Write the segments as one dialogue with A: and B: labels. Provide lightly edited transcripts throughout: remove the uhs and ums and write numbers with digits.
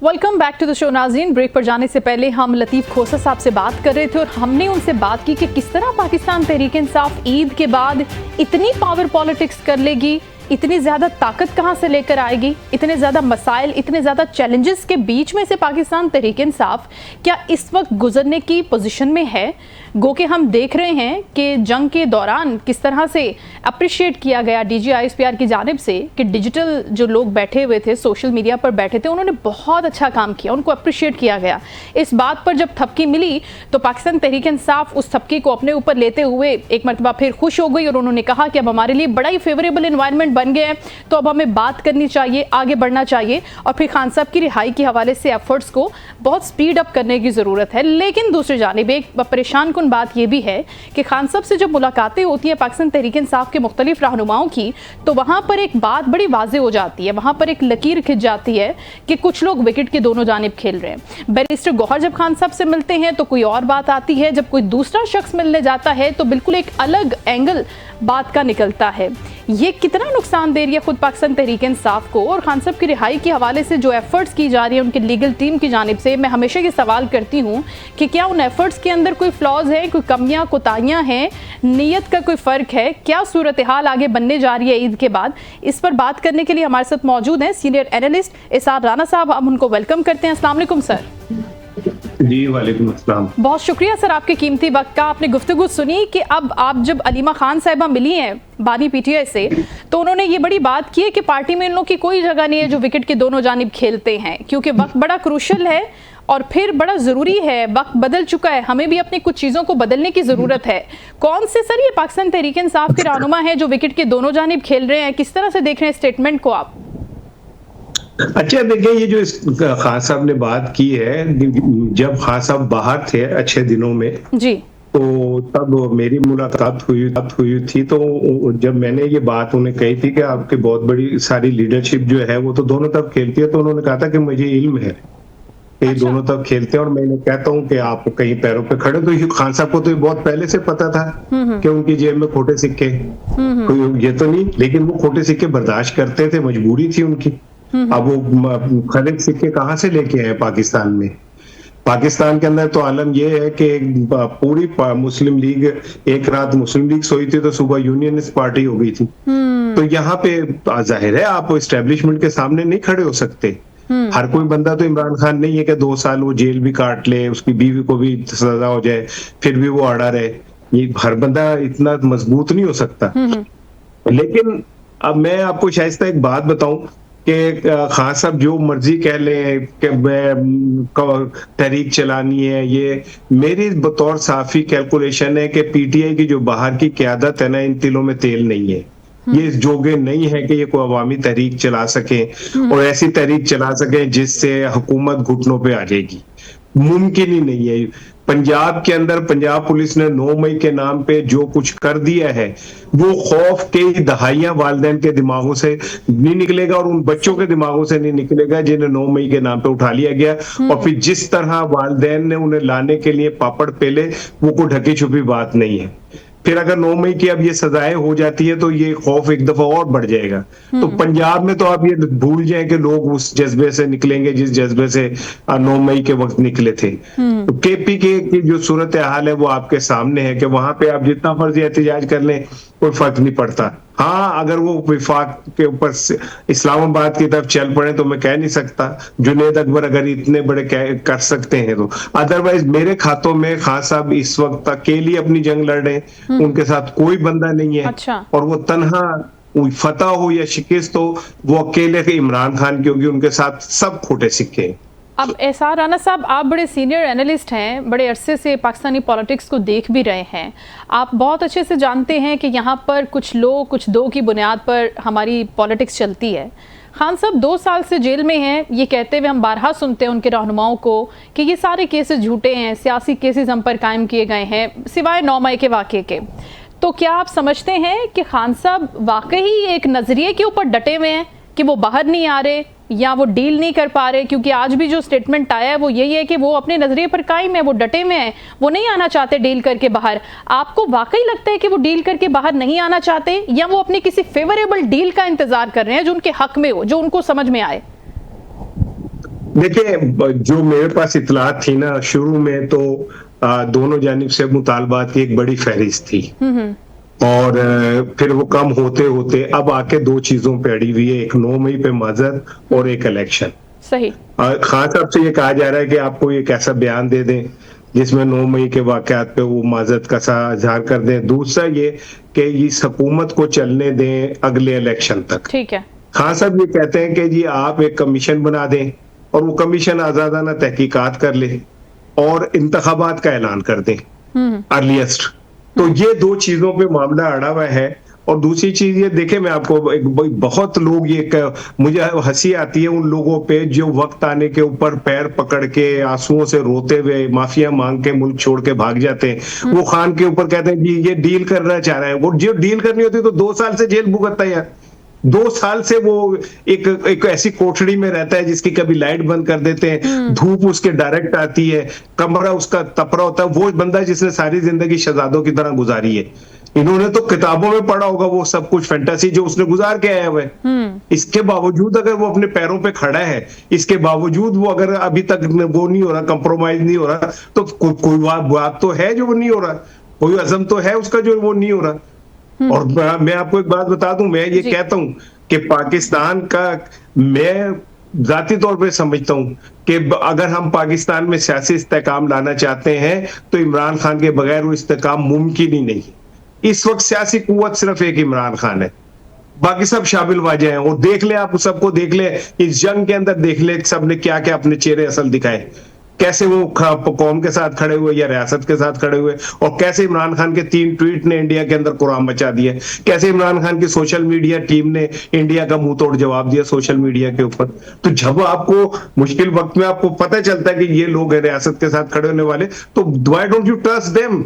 A: Welcome back to the show नाज़रीन। Break पर जाने से पहले हम लतीफ़ खोसा साहब से बात कर रहे थे और हमने उनसे बात की कि किस तरह पाकिस्तान तहरीक इंसाफ ईद के बाद इतनी पावर पॉलिटिक्स कर लेगी, इतनी ज़्यादा ताकत कहाँ से लेकर आएगी, इतने ज़्यादा मसाइल, इतने ज़्यादा चैलेंजेस के बीच में से पाकिस्तान तहरीक इंसाफ क्या इस वक्त गुजरने की पोजीशन में है। गो के हम देख रहे हैं कि जंग के दौरान किस तरह से अप्रिशिएट किया गया DGISPR की जानिब से कि डिजिटल जो लोग बैठे हुए थे, सोशल मीडिया पर बैठे थे, उन्होंने बहुत अच्छा काम किया, उनको अप्रिशिएट किया गया। इस बात पर जब थपकी मिली तो पाकिस्तान तहरीक इंसाफ उस थपकी को अपने ऊपर लेते हुए एक मरतबा फिर खुश हो गई और उन्होंने कहा कि अब हमारे लिए बड़ा ही फेवरेबल इन्वायरमेंट बन गया है, तो अब हमें बात करनी चाहिए, आगे बढ़ना चाहिए। और फिर खान साहब की रिहाई के हवाले से एफर्ट्स को बहुत स्पीड अप करने की ज़रूरत है। लेकिन दूसरी जानिब एक परेशान कुन बात यह भी है कि खान साहब से जब मुलाकातें होती हैं पाकिस्तान तहरीक इंसाफ के मुख्तलिफ रहनुमाओं की, तो वहाँ पर एक बात बड़ी वाज़ेह हो जाती है, वहाँ पर एक लकीर खिंच जाती है कि कुछ लोग विकेट के दोनों जानिब खेल रहे हैं। बैरिस्टर गौहर जब खान साहब से मिलते हैं तो कोई और बात आती है, जब कोई दूसरा शख्स मिलने जाता है तो बिल्कुल एक अलग एंगल बात का निकलता है। ये कितना नुकसान दे रही है खुद पाकिस्तान तहरीक इंसाफ को। और खान साहब की रिहाई के हवाले से जो एफर्ट्स की जा रही है उनकी लीगल टीम की जानिब से, मैं हमेशा ये सवाल करती हूँ कि क्या उन एफर्ट्स के अंदर कोई फ्लॉज है, कोई कमियां कोताहियां हैं, नीयत का कोई फ़र्क है, क्या सूरत हाल आगे बनने जा रही है ईद के बाद। इस पर बात करने के लिए हमारे साथ मौजूद हैं सीनियर एनालिस्ट इसार राना साहब। हम उनको वेलकम करते हैं। अस्सलाम वालेकुम सर।
B: जी वालेकुम अस्सलाम।
A: बहुत शुक्रिया सर आपके कीमती वक्त का। आपने गुफ्तगू सुनी कि अब आप जब अलीमा खान साहिबा मिली हैं बानी PTI से, तो उन्होंने ये बड़ी बात की है कि पार्टी में इन लोगों की कोई जगह नहीं है जो विकेट के दोनों जानिब खेलते हैं, क्योंकि वक्त बड़ा क्रूशल है और फिर बड़ा ज़रूरी है, वक्त बदल चुका है, हमें भी अपनी कुछ चीज़ों को बदलने की ज़रूरत है। कौन से सर ये पाकिस्तान तहरीक इंसाफ के रहनुमा हैं जो विकेट के दोनों जानिब खेल रहे हैं, किस तरह से देख रहे हैं स्टेटमेंट को आप?
B: अच्छा देखिए, ये जो खान साहब ने बात की है, जब खान साहब बाहर थे अच्छे दिनों में
A: जी,
B: तो तब मेरी मुलाकात हुई थी। तो जब मैंने ये बात उन्हें कही थी कि आपकी बहुत बड़ी सारी लीडरशिप जो है वो तो दोनों तरफ खेलती है, तो उन्होंने कहा था कि मुझे इल्म है ये दोनों तरफ खेलते हैं। और मैं कहता हूँ कि आप कहीं पैरों पे खड़े, तो ये खान साहब को तो ये बहुत पहले से पता था कि उनकी जेब में खोटे सिक्के, ये तो नहीं, लेकिन वो खोटे सिक्के बर्दाश्त करते थे, मजबूरी थी उनकी। अब वो खरीद सिक्के कहाँ से लेके आए पाकिस्तान में? पाकिस्तान के अंदर तो आलम यह है कि पूरी मुस्लिम लीग, एक रात मुस्लिम लीग सोई थी तो सुबह यूनियनिस्ट पार्टी हो गई थी। तो यहाँ पे जाहिर है आप एस्टेब्लिशमेंट के सामने नहीं खड़े हो सकते। हर कोई बंदा तो इमरान खान नहीं है कि 2 साल वो जेल भी काट ले, उसकी बीवी को भी सजा हो जाए, फिर भी वो अड़ा रहे। ये हर बंदा इतना मजबूत नहीं हो सकता। लेकिन अब मैं आपको शायद एक बात बताऊं कि खान साहब जो मर्जी कह लें कि तहरीक चलानी है, ये मेरी बतौर साफी कैलकुलेशन है कि PTI की जो बाहर की क़यादत है ना, इन तिलों में तेल नहीं है। ये जोगे नहीं है कि ये कोई अवामी तहरीक चला सके और ऐसी तहरीक चला सके जिससे हुकूमत घुटनों पे आ जाएगी। मुमकिन ही नहीं है। पंजाब के अंदर पंजाब पुलिस ने 9 मई के नाम पे जो कुछ कर दिया है, वो खौफ कई दहाइयां वालिदैन के दिमागों से नहीं निकलेगा और उन बच्चों के दिमागों से नहीं निकलेगा जिन्हें 9 मई के नाम पे उठा लिया गया। और फिर जिस तरह वालिदैन ने उन्हें लाने के लिए पापड़ पेले, वो कोई ढकी छुपी बात नहीं है। फिर अगर 9 मई की अब ये सजाएं हो जाती है तो ये खौफ एक दफा और बढ़ जाएगा। तो पंजाब में तो आप ये भूल जाएं कि लोग उस जज्बे से निकलेंगे जिस जज्बे से 9 मई के वक्त निकले थे। तो KPK की जो सूरत हाल है वो आपके सामने है कि वहां पे आप जितना फर्जी एहतजाज कर लें कोई फर्क नहीं पड़ता। हाँ, अगर वो विफाक के ऊपर इस्लामाबाद की तरफ चल पड़े तो मैं कह नहीं सकता। जुनेद अकबर अगर इतने बड़े कर सकते हैं तो अदरवाइज मेरे खातों में खान साहब इस वक्त अकेली अपनी जंग लड़ रहे हैं, उनके साथ कोई बंदा नहीं है।
A: अच्छा।
B: और वो तन्हा फतह हो या शिकस्त हो, वो अकेले के इमरान खान की होगी, उनके साथ सब खोटे सिक्के हैं।
A: अब इसार राना साहब, आप बड़े सीनियर एनालिस्ट हैं, बड़े अरसे से पाकिस्तानी पॉलिटिक्स को देख भी रहे हैं, आप बहुत अच्छे से जानते हैं कि यहाँ पर कुछ लोग कुछ दो की बुनियाद पर हमारी पॉलिटिक्स चलती है। खान साहब 2 साल से जेल में हैं, ये कहते हुए हम बारहा सुनते हैं उनके रहनुमाओं को कि ये सारे केसेस झूठे हैं, सियासी केसेस हम पर कायम किए गए हैं सिवाय 9 मई के वाक़े के। तो क्या आप समझते हैं कि खान साहब वाकई एक नज़रिए के ऊपर डटे हुए हैं कि वो बाहर नहीं आ रहे या वो डील नहीं कर पा रहे? क्योंकि आज भी जो स्टेटमेंट आया है वो यही है कि वो अपने नजरिए पर कायम है, वो डटे में है, वो नहीं आना चाहते डील करके बाहर। आपको वाकई लगता है कि वो डील करके बाहर नहीं आना चाहते या वो अपनी किसी फेवरेबल डील का इंतजार कर रहे हैं जो उनके हक में हो, जो उनको समझ में आए?
B: देखिए, जो मेरे पास इतलात थी ना शुरू में, तो दोनों जानिब से मुतालबात की एक बड़ी फहरिस्त थी। और फिर वो कम होते होते अब आके दो चीजों पे अड़ी हुई है, एक 9 मई पे माजर और एक इलेक्शन।
A: सही।
B: खान साहब से ये कहा जा रहा है कि आपको एक ऐसा बयान दे दें जिसमें 9 मई के वाकयात पे वो माजरत का इजहार कर दें। दूसरा ये कि इस हुकूमत को चलने दें अगले इलेक्शन तक।
A: ठीक है।
B: खान साहब ये कहते हैं कि जी आप एक कमीशन बना दें और वो कमीशन आजादाना तहकीकात कर ले और इंतखाबात का ऐलान कर दें अर्लीस्ट। तो ये दो चीजों पे मामला अड़ा हुआ है। और दूसरी चीज ये देखे, मैं आपको एक बहुत लोग मुझे हंसी आती है उन लोगों पे जो वक्त आने के ऊपर पैर पकड़ के आंसुओं से रोते हुए माफिया मांग के मुल्क छोड़ के भाग जाते हैं। वो खान के ऊपर कहते हैं जी ये डील करना चाह रहे हैं। वो जो डील करनी होती है तो 2 साल से जेल भुगतता है यार। 2 साल से वो एक ऐसी कोठड़ी में रहता है जिसकी कभी लाइट बंद कर देते हैं, धूप उसके डायरेक्ट आती है, कमरा उसका तपरा होता है। वो बंदा जिसने सारी जिंदगी शहजादों की तरह गुजारी है। इन्होंने तो किताबों में पढ़ा होगा वो सब कुछ फैंटेसी जो उसने गुजार के आया हुआ है। इसके बावजूद अगर वो अपने पैरों पे खड़ा है, इसके बावजूद वो अगर अभी तक वो नहीं हो रहा, कंप्रोमाइज नहीं हो रहा, तो कोई बात तो है जो वो नहीं हो रहा, कोई अज़म तो है उसका जो वो नहीं हो रहा। और मैं आपको एक बात बता दूं, मैं ये कहता हूं कि पाकिस्तान का, मैं जाती तौर पे समझता हूं कि अगर हम पाकिस्तान में सियासी इस्तेकाम लाना चाहते हैं तो इमरान खान के बगैर वो इस्तेकाम मुमकिन ही नहीं। इस वक्त सियासी कुव्वत सिर्फ एक इमरान खान है, बाकी सब शाबिल वाजे हैं। और देख ले, आप सबको देख ले, इस जंग के अंदर देख ले सबने क्या क्या अपने चेहरे असल दिखाए, कैसे वो कौम के साथ खड़े हुए या रियासत के साथ खड़े हुए, और कैसे इमरान खान के 3 ट्वीट ने इंडिया के अंदर कुरान मचा दिया, कैसे इमरान खान की सोशल मीडिया टीम ने इंडिया का मुंह तोड़ जवाब दिया सोशल मीडिया के ऊपर। तो जब आपको मुश्किल वक्त में आपको पता चलता है कि ये लोग हैं रियासत के साथ खड़े होने वाले, तो why don't you trust them?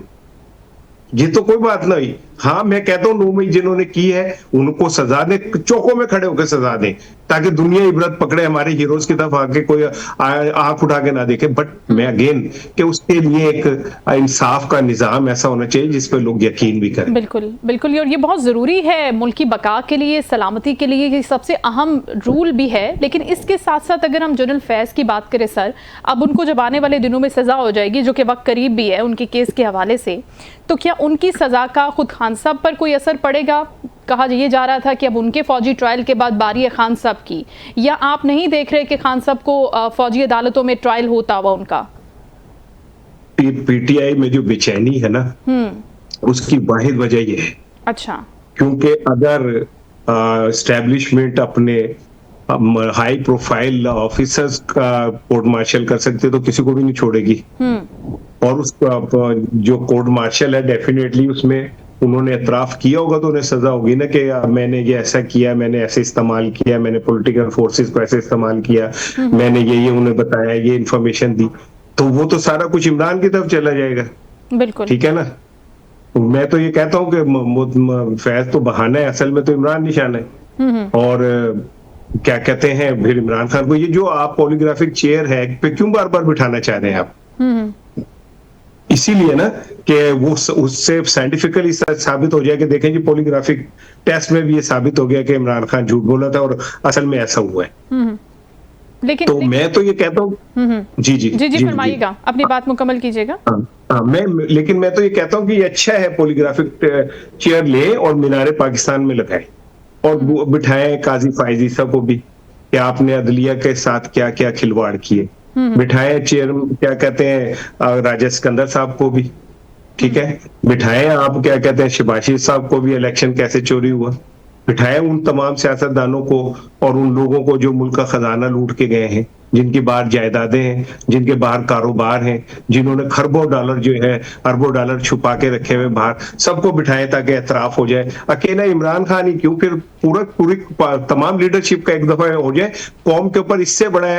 B: ये तो कोई बात नहीं। हाँ, मैं कहता हूँ 9 मई जिन्होंने की है उनको सजा दें, चौकों में खड़े होकर सजा दें, ताकि दुनिया इबरत पकड़े, हमारे हीरोज की तरफ आके कोई आंख उठा के ना देखे। बट मैं अगेन कि उसके लिए एक इंसाफ का निजाम ऐसा होना चाहिए जिस पे लोग यकीन भी करें।
A: बिल्कुल बिल्कुल, और ये बहुत जरूरी है मुल्क की बका के लिए, सलामती के लिए, ये सबसे अहम रूल भी है। लेकिन इसके साथ साथ अगर हम जनरल फैज की बात करें सर, अब उनको जब आने वाले दिनों में सजा हो जाएगी, जो कि वक्त करीब भी है उनके केस के हवाले से, तो क्या उनकी सजा का खुद खान साहब पर कोई असर पड़ेगा? कहा ये जा रहा था कि अब उनके फौजी ट्रायल के बाद बारी है खान साहब की, या आप नहीं देख रहे कि खान साहब को फौजी अदालतों में ट्रायल होता हुआ उनका?
B: पीटीआई में जो बेचैनी है ना, उसकी वाहिद वजह ये है।
A: अच्छा।
B: क्योंकि अगर एस्टेब्लिशमेंट अपने हाई प्रोफाइल ऑफिसर्स का कोर्ट मार्शल कर सकते तो किसी को भी नहीं छोड़ेगी। और उसका जो कोर्ट मार्शल है डेफिनेटली उसमें उन्होंने एतराफ किया होगा तो उन्हें सजा होगी ना कि मैंने ये ऐसा किया, मैंने ऐसे इस्तेमाल किया, मैंने पॉलिटिकल फोर्सेस को ऐसे इस्तेमाल किया, मैंने ये उन्हें बताया, ये इंफॉर्मेशन दी, तो वो तो सारा कुछ इमरान की तरफ चला जाएगा।
A: बिल्कुल ठीक
B: है ना। मैं तो ये कहता हूँ कि फैज तो बहाना है, असल में तो इमरान निशान है। और क्या कहते हैं फिर इमरान खान को, ये जो आप पॉलीग्राफिक चेयर है पे क्यों बार बार बिठाना चाह रहे हैं आप? इसीलिए ना कि वो उससे साइंटिफिकली साबित हो जाए कि देखें जी पॉलीग्राफिक टेस्ट में भी ये साबित हो गया कि इमरान खान झूठ बोला था और असल में ऐसा हुआ है।
A: लेकिन
B: मैं तो ये कहता हूँ जी जी
A: जी जी फरमाइएगा, अपनी बात मुकम्मल कीजिएगा।
B: लेकिन मैं तो ये कहता हूँ कि ये अच्छा है पॉलीग्राफिक चेयर ले और मीनारे पाकिस्तान में लगाए और बिठाए काजी फायजी साहब को भी कि आपने अदलिया के साथ क्या क्या खिलवाड़ किए, बिठाए चेयर क्या कहते हैं राजा सिकंदर साहब को भी, ठीक है, बिठाए आप क्या कहते हैं शिबाशी साहब को भी, इलेक्शन कैसे चोरी हुआ, बिठाए उन तमाम सियासतदानों को और उन लोगों को जो मुल्क का खजाना लूट के गए हैं, जिनकी बाहर जायदादें हैं, जिनके बाहर कारोबार हैं, जिन्होंने खरबों डॉलर जो है अरबों डॉलर छुपा के रखे हुए बाहर, सबको बिठाए ताकि एतराफ हो जाए। अकेला इमरान खान ही क्यों, फिर पूरी तमाम लीडरशिप का एक दफा हो जाए। कौम के ऊपर इससे बड़ा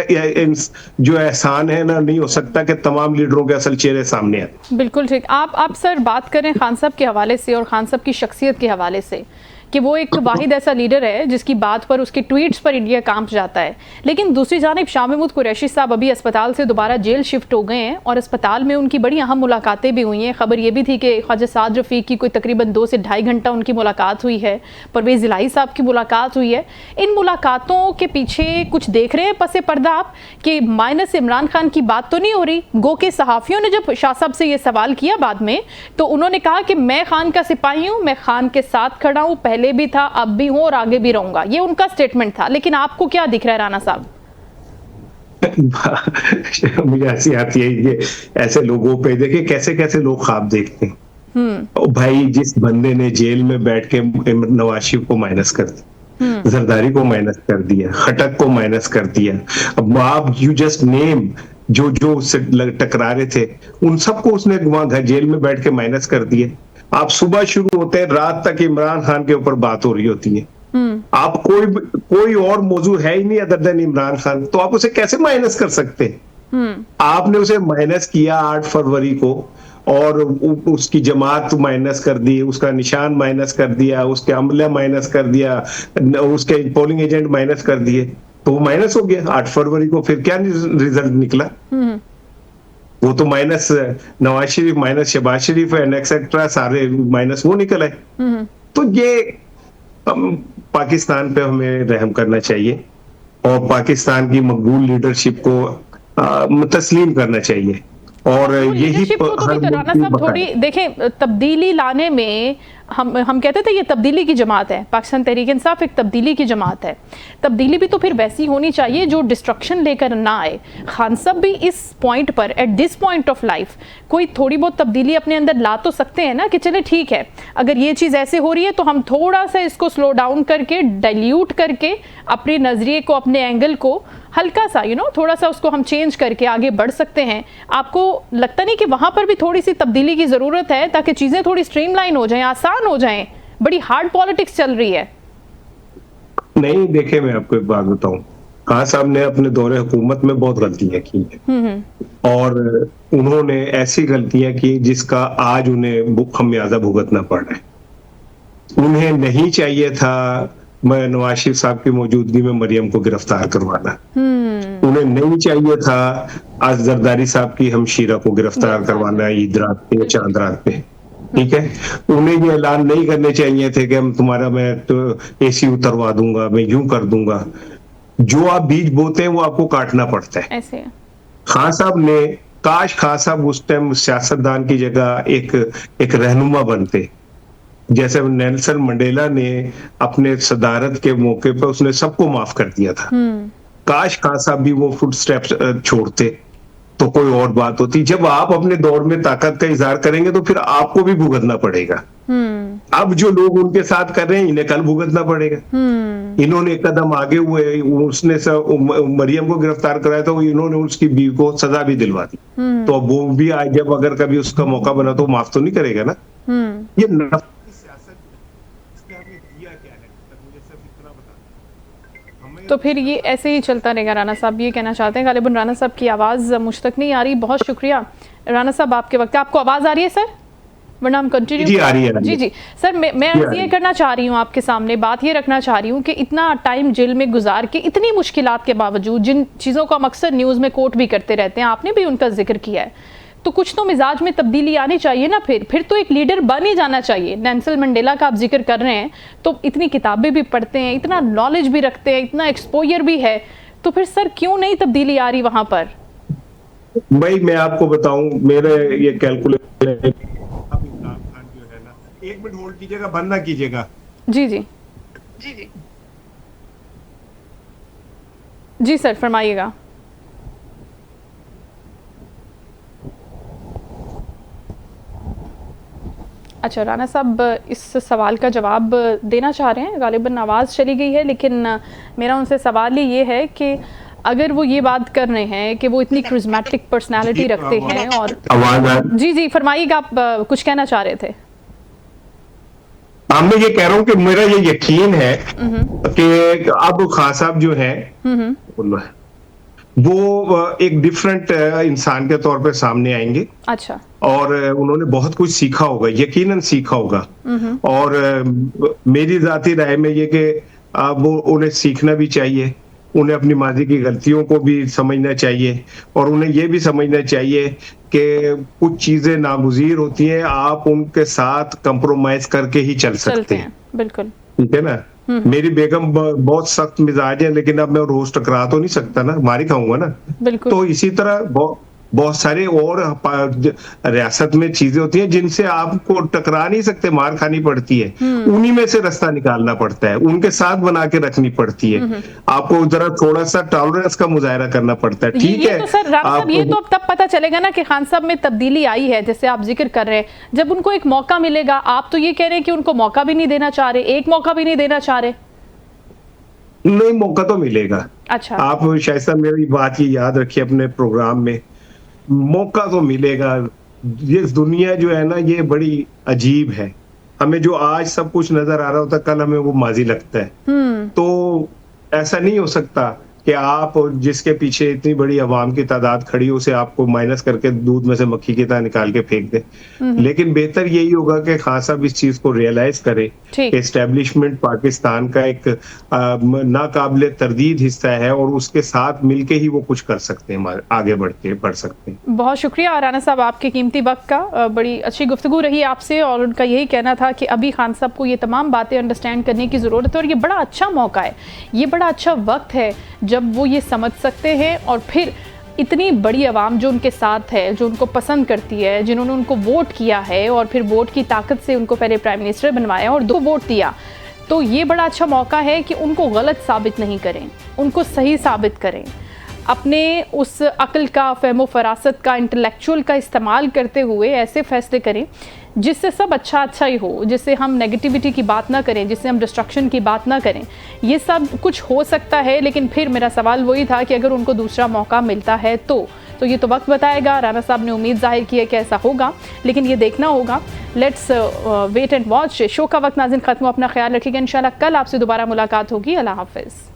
B: जो एहसान है ना नहीं हो सकता कि तमाम लीडरों के असल चेहरे सामने आए।
A: बिल्कुल ठीक। आप सर बात करें खान साहब के हवाले से और खान साहब की शख्सियत के हवाले से कि वो एक वाहिद ऐसा लीडर है जिसकी बात पर, उसके ट्वीट्स पर इंडिया कांप जाता है। लेकिन दूसरी जानिब शाह महमूद कुरैशी साहब अभी अस्पताल से दोबारा जेल शिफ्ट हो गए हैं और अस्पताल में उनकी बड़ी अहम मुलाकातें भी हुई हैं। खबर ये भी थी कि ख्वाजा साद रफ़ीक की कोई तकरीबन 2 से ढाई घंटा उनकी मुलाकात हुई है, परवेज़ इलाही साहब की मुलाकात हुई है। इन मुलाकातों के पीछे कुछ देख रहे हैं पसे पर्दा आप कि माइनस इमरान खान की बात तो नहीं हो रही? गो के सहाफ़ियों ने जब शाह साहब से ये सवाल किया बाद में, तो उन्होंने कहा कि मैं खान का सिपाही हूँ, मैं खान के साथ खड़ा हूँ, पहले भी था, अब भी हूँ और आगे भी रहूंगा। ये उनका स्टेटमेंट था। लेकिन आपको क्या दिख रहा है राणा साहब?
B: मुझे हंसी आती है ये ऐसे लोगों पे। देखिए कैसे कैसे लोग ख्वाब देखते हैं। भाई जिस बंदे ने जेल में बैठ के नवाज शरीफ को माइनस कर दिया, जरदारी को माइनस कर दिया, खटक को माइनस कर दिया, अब आप यू जस्ट नेम जो जो उससे टकरा रहे थे उन सबको उसने वहां जेल में बैठ के माइनस कर दिया। आप सुबह शुरू होते हैं, रात तक इमरान खान के ऊपर बात हो रही होती है। आप कोई और मौजू है ही नहीं अदर देन इमरान खान, तो आप उसे कैसे माइनस कर सकते हैं? आपने उसे माइनस किया 8 फरवरी को और उसकी जमात माइनस कर दी, उसका निशान माइनस कर दिया, उसके अमला माइनस कर दिया, उसके पोलिंग एजेंट माइनस कर दिए, तो वो माइनस हो गया 8 फरवरी को। फिर क्या रिजल्ट निकला? वो तो minus Nawaz Sharif, minus Shahbaz Sharif and etcetera, सारे माइनस वो निकल आए। तो ये पाकिस्तान पे हमें रहम करना चाहिए और पाकिस्तान की मकबूल लीडरशिप को तस्लीम करना चाहिए। और यही
A: तो राणा साहब थोड़ी देखें, तब्दीली लाने में हम कहते थे ये तब्दीली की जमात है, पाकिस्तान तहरीक इंसाफ एक तब्दीली की जमात है। तब्दीली भी तो फिर वैसी होनी चाहिए जो डिस्ट्रक्शन लेकर ना आए। खान साहब भी इस पॉइंट पर, at this point of life, कोई थोड़ी बहुत तब्दीली अपने अंदर ला तो सकते हैं ना कि चले ठीक है, अगर ये चीज़ ऐसे हो रही है तो हम थोड़ा सा इसको स्लो डाउन करके, डाइल्यूट करके, अपने नज़रिए को, अपने एंगल को हल्का सा थोड़ा सा उसको हम चेंज करके आगे बढ़ सकते हैं। आपको लगता नहीं कि वहां पर भी थोड़ी सी तब्दीली की जरूरत है ताकि चीजें थोड़ी स्ट्रीमलाइन हो जाएं, आसान हो जाएं? बड़ी हार्ड पॉलिटिक्स चल रही है।
B: नहीं, देखे मैं आपको एक बात बताऊं, खान साहब ने अपने दौरे हुकूमत में बहुत गलतियां की हैं और उन्होंने ऐसी गलतियां की जिसका आज उन्हें खमियाजा भुगतना पड़ रहा है। उन्हें नहीं चाहिए था नवाज शरीफ साहब की मौजूदगी में मरियम को गिरफ्तार करवाना। उन्हें नहीं चाहिए था आज जरदारी साहब की हमशीरा को गिरफ्तार करवाना ईद रात पे या चांद रात पे। ठीक है, उन्हें ये ऐलान नहीं करने चाहिए थे कि हम तुम्हारा मैं तो एसी उतरवा दूंगा, मैं यूं कर दूंगा। जो आप बीज बोते हैं वो आपको काटना पड़ता है।
A: ऐसे
B: खान साहब ने, काश खान साहब उस टाइम सियासतदान की जगह एक रहनुमा बनते, जैसे नेल्सन मंडेला ने अपने सदारत के मौके पर उसने सबको माफ कर दिया था। काश खान साहब भी वो फुट स्टेप्स छोड़ते तो कोई और बात होती। जब आप अपने दौर में ताकत का इजहार करेंगे तो फिर आपको भी भुगतना पड़ेगा। अब जो लोग उनके साथ कर रहे हैं इन्हें कल भुगतना पड़ेगा। इन्होंने एक कदम आगे हुए, उसने मरियम को गिरफ्तार कराया तो इन्होंने उसकी बीवी को सजा भी दिलवा दी। तो अब वो भी आज जब अगर कभी उसका मौका बना तो माफ तो नहीं करेगा ना। ये
A: तो फिर ये ऐसे ही चलता रहेगा। राणा साहब ये कहना चाहते हैं। गालिबन राणा साहब की आवाज़ मुझ तक नहीं आ रही, बहुत शुक्रिया राणा साहब आपके वक्त। आपको आवाज़ आ रही है सर? वरना हम कंटिन्यू।
B: जी आ रही है।
A: जी सर, मैं ये करना चाह रही हूँ आपके सामने, बात ये रखना चाह रही हूँ कि इतना टाइम जेल में गुजार के, इतनी मुश्किलात के बावजूद, जिन चीज़ों को हम अक्सर न्यूज़ में कोट भी करते रहते हैं, आपने भी उनका जिक्र किया है, तो कुछ तो मिजाज में तब्दीली आनी चाहिए ना। फिर तो एक लीडर बन ही जाना चाहिए। नेल्सन मंडेला का आप जिक्र कर रहे हैं, तो इतनी किताबें भी पढ़ते हैं, इतना नॉलेज भी रखते हैं, इतना एक्सपोजर भी है, तो फिर सर क्यों नहीं तब्दीली आ रही वहां पर?
B: भाई मैं आपको बताऊं, मेरे ये कैलकुलेशन, अब इमरान खान जो है ना, 1 मिनट होल्ड कीजिएगा, बंद ना कीजिएगा।
A: जी सर, फरमाइएगा। अच्छा, राणा साहब इस सवाल का जवाब देना चाह रहे हैं। गालिबन आवाज़ चली गई है, लेकिन मेरा उनसे सवाल ही ये है कि अगर वो ये बात कर रहे हैं कि वो इतनी क्रिज्मेटिक पर्सनालिटी रखते हैं और जी फरमाइएगा, आप कुछ कहना चाह रहे थे।
B: मैं ये कह रहा हूँ कि मेरा ये यकीन है कि अब खान साहब जो है वो एक डिफरेंट इंसान के तौर पे सामने आएंगे।
A: अच्छा।
B: और उन्होंने बहुत कुछ सीखा होगा, यकीनन सीखा होगा। और मेरी जाती राय में ये कि अब उन्हें सीखना भी चाहिए, उन्हें अपनी माजी की गलतियों को भी समझना चाहिए, और उन्हें ये भी समझना चाहिए कि कुछ चीजें नागुज़ीर होती हैं, आप उनके साथ कंप्रोमाइज करके ही चल सकते हैं।
A: बिल्कुल।
B: ठीक है ना। मेरी बेगम बहुत सख्त मिजाज है, लेकिन अब मैं रोज टकरा तो नहीं सकता ना, मार ही खाऊंगा ना।
A: बिल्कुल।
B: तो इसी तरह बहुत सारे और रियासत में चीजें होती हैं जिनसे आपको टकरा नहीं सकते, मार खानी पड़ती है। उन्हीं में से रास्ता निकालना पड़ता है, उनके साथ बना के रखनी पड़ती है। आपको जरा थोड़ा सा टॉलरेंस का मुजाहरा करना पड़ता है। ठीक है।
A: तो सर राणा साहब, ये तो अब तब पता चलेगा ना कि खान साहब में तब्दीली आई है, जैसे आप जिक्र कर रहे हैं, जब उनको एक मौका मिलेगा। आप तो ये कह रहे हैं कि उनको मौका भी नहीं देना चाह रहे, एक मौका भी नहीं देना चाह रहे।
B: नहीं, मौका तो मिलेगा।
A: अच्छा।
B: आप शायद साहब मेरी बात ये याद रखिए अपने प्रोग्राम में, मौका तो मिलेगा। ये दुनिया जो है ना, ये बड़ी अजीब है। हमें जो आज सब कुछ नजर आ रहा होता, कल हमें वो माजी लगता है। तो ऐसा नहीं हो सकता कि आप जिसके पीछे इतनी बड़ी आवाम की तादाद खड़ी हो, उसे आपको माइनस करके दूध में से मक्खी की तरह निकाल के फेंक दे। लेकिन बेहतर यही होगा कि खान साहब इस चीज को रियलाइज करें कि एस्टेब्लिशमेंट पाकिस्तान का एक नाकाबिले तरदीद हिस्सा है, और उसके साथ मिलके ही वो कुछ कर सकते हैं, आगे बढ़ सकते हैं।
A: बहुत शुक्रिया राणा साहब आपके कीमती वक्त का। बड़ी अच्छी गुफ्तगू रही आपसे, और उनका यही कहना था कि अभी खान साहब को ये तमाम बातें अंडरस्टैंड करने की ज़रूरत है, और ये बड़ा अच्छा मौका है, ये बड़ा अच्छा वक्त है जब वो ये समझ सकते हैं। और फिर इतनी बड़ी आवाम जो उनके साथ है, जो उनको पसंद करती है, जिन्होंने उनको वोट किया है, और फिर वोट की ताकत से उनको पहले प्राइम मिनिस्टर बनवाया और 2 वोट दिया, तो ये बड़ा अच्छा मौका है कि उनको गलत साबित नहीं करें, उनको सही साबित करें। अपने उस अक्ल का, फहमो फरासत का, इंटेलेक्चुअल का इस्तेमाल करते हुए ऐसे फैसले करें जिससे सब अच्छा ही हो, जिससे हम नेगेटिविटी की बात ना करें, जिससे हम डिस्ट्रक्शन की बात ना करें। ये सब कुछ हो सकता है, लेकिन फिर मेरा सवाल वही था कि अगर उनको दूसरा मौका मिलता है तो ये तो वक्त बताएगा। राणा साहब ने उम्मीद जाहिर की है कि ऐसा होगा, लेकिन ये देखना होगा। Let's wait and watch. Show का वक्त नाज़रीन खत्म हो, अपना ख्याल रखिएगा। इंशाल्लाह कल आपसे दोबारा मुलाकात होगी। अल्लाह हाफिज़।